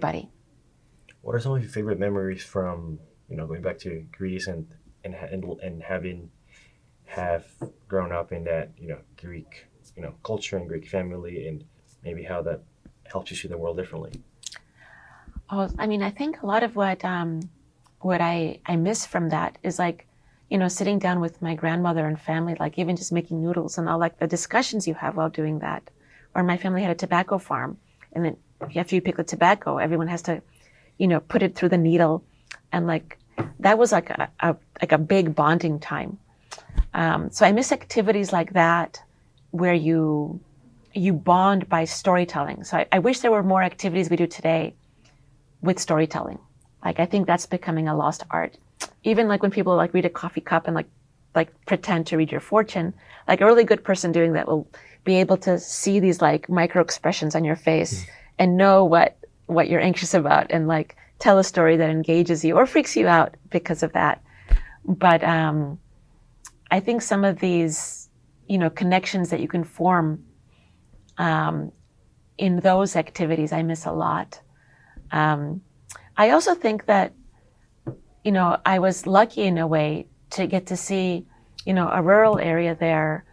Buddy. What are some of your favorite memories from, going back to Greece and have grown up in that, Greek, culture and Greek family, and maybe how that helps you see the world differently? Oh, I mean, I think a lot of what I miss from that is like, sitting down with my grandmother and family, like even just making noodles and all, like the discussions you have while doing that. Or my family had a tobacco farm, and then after you pick the tobacco, everyone has to, put it through the needle, and like that was like a big bonding time. So I miss activities like that where you bond by storytelling. So I wish there were more activities we do today with storytelling. Like, I think that's becoming a lost art. Even like when people like read a coffee cup and like pretend to read your fortune, like a really good person doing that will be able to see these like micro expressions on your face and know what you're anxious about, and like tell a story that engages you or freaks you out because of that. But I think some of these, connections that you can form in those activities, I miss a lot. I also think that, I was lucky in a way to get to see, a rural area there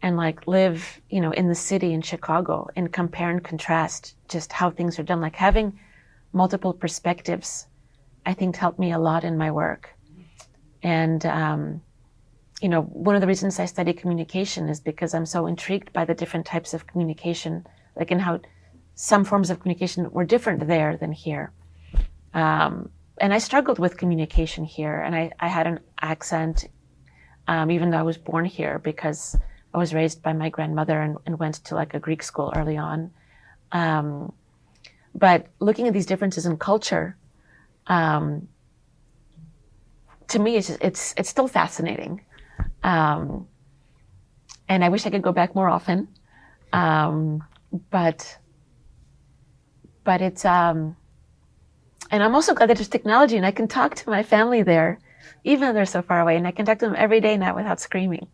and like live, in the city in Chicago, and compare and contrast just how things are done. Like having multiple perspectives, I think helped me a lot in my work. And, one of the reasons I study communication is because I'm so intrigued by the different types of communication, like in how some forms of communication were different there than here. And I struggled with communication here, and I had an accent, even though I was born here, because I was raised by my grandmother and went to like a Greek school early on. But looking at these differences in culture, to me, it's still fascinating. And I wish I could go back more often. But it's, and I'm also glad that there's technology and I can talk to my family there, even though they're so far away, and I can talk to them every day now without screaming.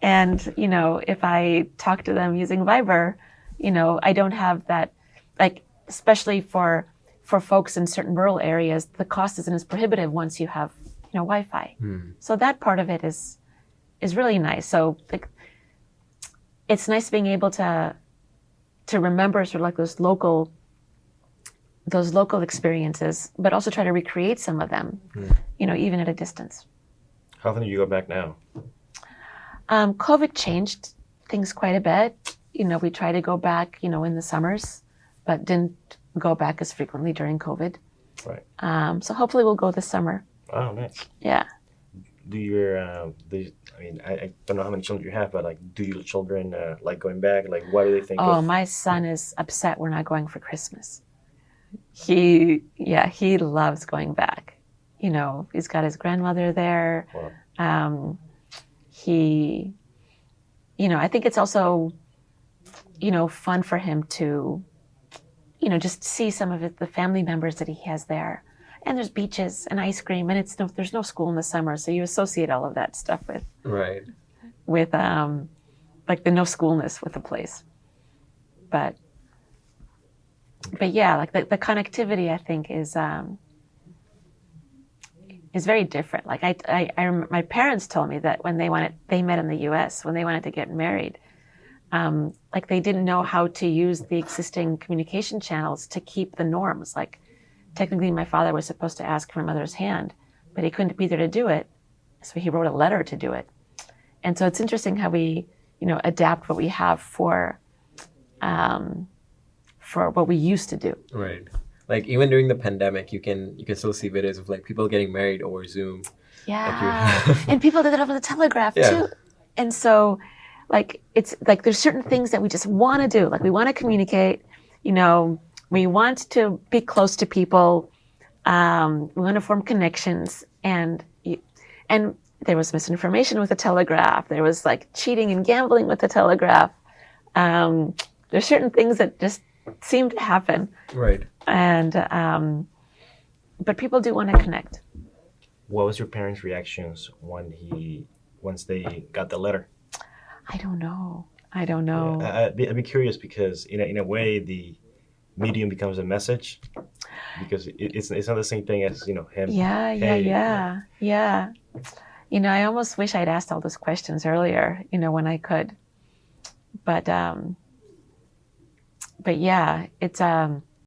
And, if I talk to them using Viber, I don't have that, like, especially for folks in certain rural areas, the cost isn't as prohibitive once you have, Wi-Fi. So that part of it is really nice. So like, it's nice being able to remember sort of like those local experiences, but also try to recreate some of them, even at a distance. How often do you go back now? COVID changed things quite a bit. We try to go back, in the summers, but didn't go back as frequently during COVID. Right. So hopefully we'll go this summer. Oh, nice. Yeah. I don't know how many children you have, but like, do your children like going back? Like, what do they think? Oh, my son is upset we're not going for Christmas. He loves going back. He's got his grandmother there. Wow. I think it's also, fun for him to, just see some of the family members that he has there. And there's beaches and ice cream, and there's no school in the summer, so you associate all of that stuff with like the no schoolness with the place. But yeah, like the connectivity, I think is very different. Like I remember my parents told me that when they met in the U.S. when they wanted to get married, like they didn't know how to use the existing communication channels to keep the norms. Like technically my father was supposed to ask for my mother's hand, but he couldn't be there to do it. So he wrote a letter to do it. And so it's interesting how we, adapt what we have for what we used to do. Right. Like even during the pandemic, you can still see videos of like people getting married over Zoom. Yeah. And people did it over the telegraph too. And so like, it's like, there's certain things that we just want to do. Like we want to communicate, we want to be close to people. We want to form connections, and there was misinformation with the telegraph. There was like cheating and gambling with the telegraph. There's certain things that just seem to happen. Right. And, but people do want to connect. What was your parents' reactions once they got the letter? I don't know. Yeah, I'd be curious because in a way medium becomes a message, because it's not the same thing as, you know, him. Yeah, yeah. You know, I almost wish I'd asked all those questions earlier, you know, when I could. But yeah, it's